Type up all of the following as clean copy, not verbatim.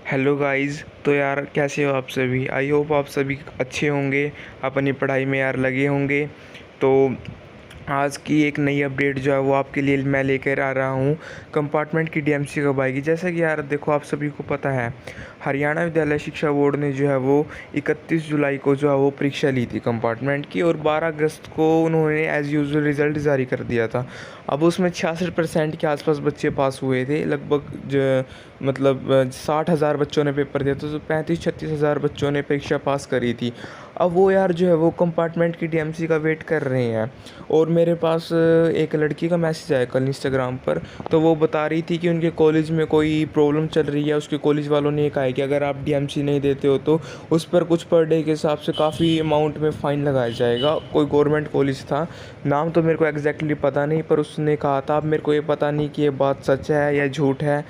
Hello guys. तो यार कैसे हो आप सभी। आई होप आप सभी अच्छे होंगे, अपनी पढ़ाई में यार लगे होंगे। तो आज की एक नई अपडेट जो है वो आपके लिए मैं लेकर आ रहा हूँ। कंपार्टमेंट की डीएमसी कब आएगी। जैसा कि यार देखो, आप सभी को पता है हरियाणा विद्यालय शिक्षा बोर्ड ने जो है वो 31 जुलाई को जो है वो परीक्षा ली थी कंपार्टमेंट की, और 12 अगस्त को उन्होंने एज़ यूजुअल रिज़ल्ट जारी कर दिया था। अब उसमें 66% के आसपास बच्चे पास हुए थे। लगभग मतलब 60,000 बच्चों ने पेपर दिया था, तो 35-36 हज़ार बच्चों ने परीक्षा पास करी थी। अब वो यार जो है वो कंपार्टमेंट की डीएमसी का वेट कर रहे हैं। और मेरे पास एक लड़की का मैसेज आया कल इंस्टाग्राम पर, तो वो बता रही थी कि उनके कॉलेज में कोई प्रॉब्लम चल रही है। उसके कॉलेज वालों ने ये कहा है कि अगर आप डीएमसी नहीं देते हो तो उस पर कुछ पर डे के हिसाब से काफ़ी अमाउंट में फ़ाइन लगाया जाएगा। कोई गवर्नमेंट कॉलेज था, नाम तो मेरे को एग्जैक्टली पता नहीं, पर उसने कहा था। अब मेरे को ये पता नहीं कि ये बात सच है या झूठ है।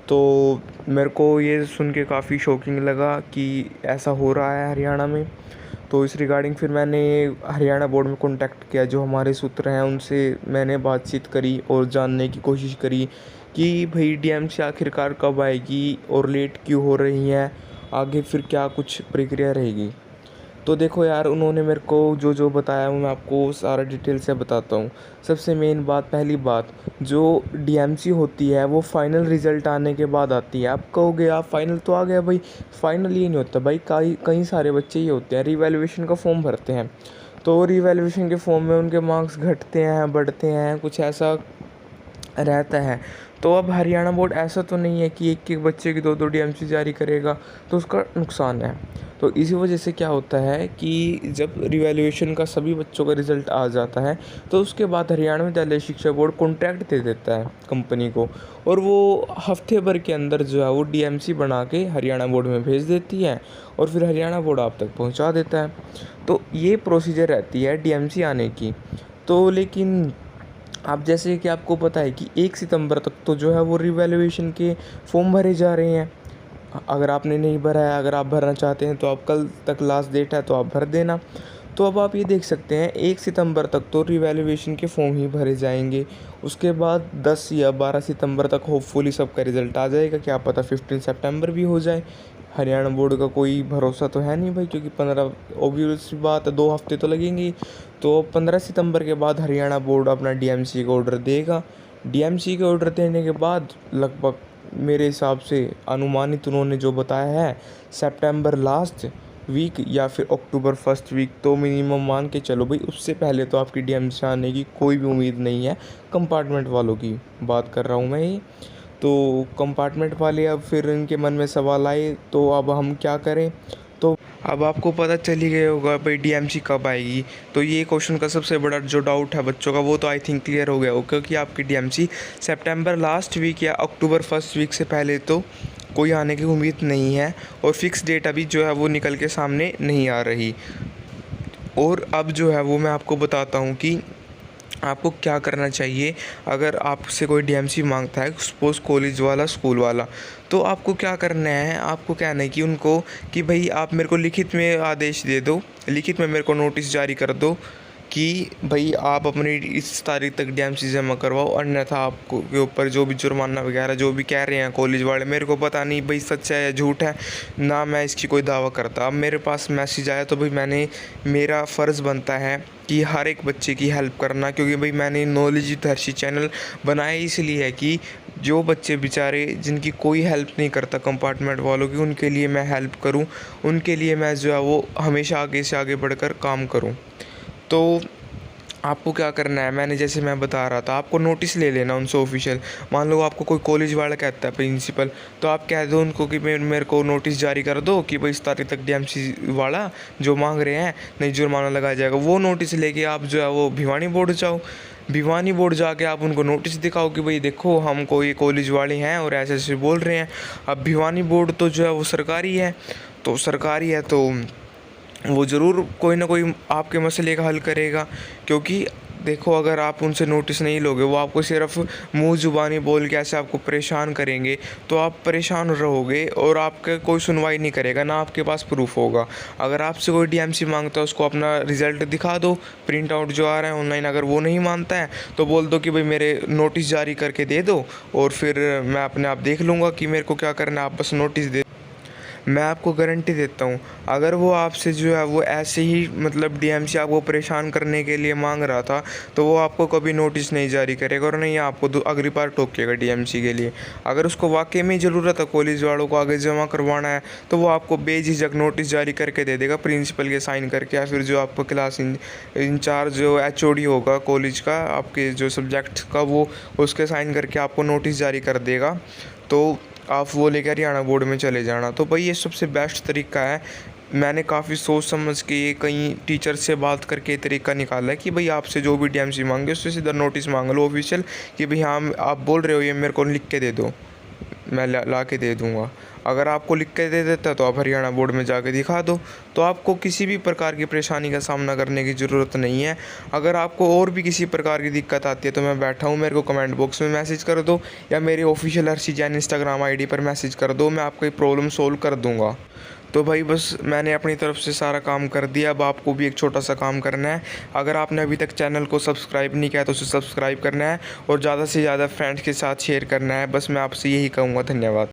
तो मेरे को ये सुन के काफ़ी शॉकिंग लगा कि ऐसा हो रहा है हरियाणा में। तो इस रिगार्डिंग फिर मैंने हरियाणा बोर्ड में कांटेक्ट किया, जो हमारे सूत्र हैं उनसे मैंने बातचीत करी और जानने की कोशिश करी कि भाई डीएमसी आखिरकार कब आएगी और लेट क्यों हो रही है, आगे फिर क्या कुछ प्रक्रिया रहेगी। तो देखो यार, उन्होंने मेरे को जो जो बताया वो मैं आपको सारा डिटेल से बताता हूँ। सबसे मेन बात, पहली बात, जो डीएमसी होती है वो फाइनल रिज़ल्ट आने के बाद आती है। आप कहोगे आप फाइनल तो आ गया भाई, फाइनल ये नहीं होता भाई। कई कई सारे बच्चे ये होते हैं रिवैल्यूएशन का फॉर्म भरते हैं, तो रिवैल्यूएशन के फॉर्म में उनके मार्क्स घटते हैं बढ़ते हैं, कुछ ऐसा रहता है। तो अब हरियाणा बोर्ड ऐसा तो नहीं है कि एक एक बच्चे की दो दो डीएमसी जारी करेगा, तो उसका नुकसान है। तो इसी वजह से क्या होता है कि जब रिवैल्यूएशन का सभी बच्चों का रिज़ल्ट आ जाता है, तो उसके बाद हरियाणा विद्यालय शिक्षा बोर्ड कॉन्ट्रैक्ट दे देता है कंपनी को, और वो हफ्ते भर के अंदर जो है वो डीएमसी बना के हरियाणा बोर्ड में भेज देती है, और फिर हरियाणा बोर्ड आप तक पहुंचा देता है। तो ये प्रोसीजर रहती है डीएमसी आने की। तो लेकिन अब जैसे कि आपको पता है कि 1 सितंबर तक तो जो है वो रिवैल्यूएशन के फॉर्म भरे जा रहे हैं। अगर आपने नहीं भरा है, अगर आप भरना चाहते हैं तो आप कल तक लास्ट डेट है, तो आप भर देना। तो अब आप ये देख सकते हैं 1 सितंबर तक तो रिवैल्यूएशन के फॉर्म ही भरे जाएंगे। उसके बाद 10 या 12 सितंबर तक होपफुली सबका रिज़ल्ट आ जाएगा। क्या पता 15 सितंबर भी हो जाए। हरियाणा बोर्ड का कोई भरोसा तो है नहीं भाई, क्योंकि 15 ऑब्वियस बात है, 2 हफ्ते तो लगेंगे। तो 15 सितंबर के बाद हरियाणा बोर्ड अपना डीएमसी का ऑर्डर देगा। डीएमसी के ऑर्डर देने के बाद लगभग मेरे हिसाब से अनुमानित उन्होंने जो बताया है, सितंबर लास्ट वीक या फिर अक्टूबर फर्स्ट वीक, तो मिनिमम मान के चलो भाई, उससे पहले तो आपकी डीएमसी आने की कोई भी उम्मीद नहीं है। कंपार्टमेंट वालों की बात कर रहा हूँ मैं ये। तो कंपार्टमेंट वाले अब फिर इनके मन में सवाल आए, तो अब हम क्या करें। तो अब आपको पता चल ही गया होगा भाई डीएमसी कब आएगी। तो ये क्वेश्चन का सबसे बड़ा जो डाउट है बच्चों का, वो तो आई थिंक क्लियर हो गया हो, क्योंकि आपकी डीएमसी सितंबर लास्ट वीक या अक्टूबर फर्स्ट वीक से पहले तो कोई आने की उम्मीद नहीं है, और फिक्स डेट अभी जो है वो निकल के सामने नहीं आ रही। और अब जो है वो मैं आपको बताता हूँ कि आपको क्या करना चाहिए। अगर आपसे कोई डीएमसी मांगता है, सपोज कॉलेज वाला, स्कूल वाला, तो आपको क्या करना है, आपको कहना है कि उनको कि भाई आप मेरे को लिखित में आदेश दे दो, लिखित में मेरे को नोटिस जारी कर दो कि भाई आप अपनी इस तारीख तक डीएमसी जमा करवाओ, अन्यथा आपको के ऊपर जो भी जुर्माना वगैरह जो भी कह रहे हैं कॉलेज वाले, मेरे को पता नहीं भाई सच है या झूठ है ना, मैं इसकी कोई दावा करता। अब मेरे पास मैसेज आया तो भाई मेरा फ़र्ज़ बनता है कि हर एक बच्चे की हेल्प करना, क्योंकि भाई मैंने नॉलेज विद हर्षी चैनल बनाया इसलिए है कि जो बच्चे बेचारे जिनकी कोई हेल्प नहीं करता कंपार्टमेंट वालों की, उनके लिए मैं हेल्प करूं, उनके लिए मैं जो है वो हमेशा आगे से आगे बढ़कर काम करूं। तो आपको क्या करना है, मैंने जैसे मैं बता रहा था, आपको नोटिस ले लेना उनसे ऑफिशियल। मान लो आपको कोई कॉलेज वाला कहता है प्रिंसिपल, तो आप कह दो उनको कि मेरे को नोटिस जारी कर दो कि भाई इस तारीख तक डीएमसी वाला जो मांग रहे हैं नहीं जुर्माना लगाया जाएगा। वो नोटिस लेके आप जो है वो भिवानी बोर्ड जाओ। भिवानी बोर्ड जाके आप उनको नोटिस दिखाओ कि भाई देखो हम कोई कॉलेज वाले हैं और ऐसे ऐसे बोल रहे हैं। अब भिवानी बोर्ड तो जो है वो सरकारी है, तो सरकारी है तो वो ज़रूर कोई ना कोई आपके मसले का हल करेगा। क्योंकि देखो, अगर आप उनसे नोटिस नहीं लोगे, वो आपको सिर्फ मुंह ज़ुबानी बोल के ऐसे आपको परेशान करेंगे, तो आप परेशान रहोगे और आपका कोई सुनवाई नहीं करेगा, ना आपके पास प्रूफ होगा। अगर आपसे कोई डीएमसी मांगता है, उसको अपना रिज़ल्ट दिखा दो, प्रिंट आउट जो आ रहा है ऑनलाइन। अगर वो नहीं मानता है तो बोल दो कि भाई मेरे नोटिस जारी करके दे दो, और फिर मैं अपने आप देख लूँगा कि मेरे को क्या करना है, आप बस नोटिस दे। मैं आपको गारंटी देता हूँ, अगर वो आपसे जो है वो ऐसे ही मतलब डीएमसी आपको परेशान करने के लिए मांग रहा था तो वो आपको कभी नोटिस नहीं जारी करेगा और नहीं आपको अगली बार टोकेगा डीएमसी के लिए। अगर उसको वाकई में ज़रूरत है कॉलेज वालों को आगे जमा करवाना है तो वो आपको बेझिझक नोटिस जारी करके दे देगा, प्रिंसिपल के साइन करके, या फिर जो आपको क्लास इंचार्ज जो एचओडी होगा कॉलेज का आपके जो सब्जेक्ट का, वो उसके साइन करके आपको नोटिस जारी कर देगा। तो आप वो लेकर हरियाणा बोर्ड में चले जाना। तो भाई ये सबसे बेस्ट तरीका है। मैंने काफ़ी सोच समझ के ये कई टीचर से बात करके ये तरीका निकाला है कि भाई आपसे जो भी डीएमसी मांगे उससे सीधा नोटिस मांग लो ऑफिशियल, कि भाई हाँ आप बोल रहे हो ये मेरे को लिख के दे दो, मैं ला के दे दूँगा। अगर आपको लिख के दे देता तो आप हरियाणा बोर्ड में जाके दिखा दो, तो आपको किसी भी प्रकार की परेशानी का सामना करने की ज़रूरत नहीं है। अगर आपको और भी किसी प्रकार की दिक्कत आती है तो मैं बैठा हूँ, मेरे को कमेंट बॉक्स में मैसेज कर दो या मेरे official Harshi Jain Instagram ID पर मैसेज कर दो, मैं आपकी प्रॉब्लम सोल्व कर दूँगा। तो भाई बस मैंने अपनी तरफ से सारा काम कर दिया, अब आपको भी एक छोटा सा काम करना है। अगर आपने अभी तक चैनल को सब्सक्राइब नहीं किया तो उसे सब्सक्राइब करना है और ज़्यादा से ज़्यादा फ्रेंड्स के साथ शेयर करना है। बस मैं आपसे यही कहूँगा। धन्यवाद।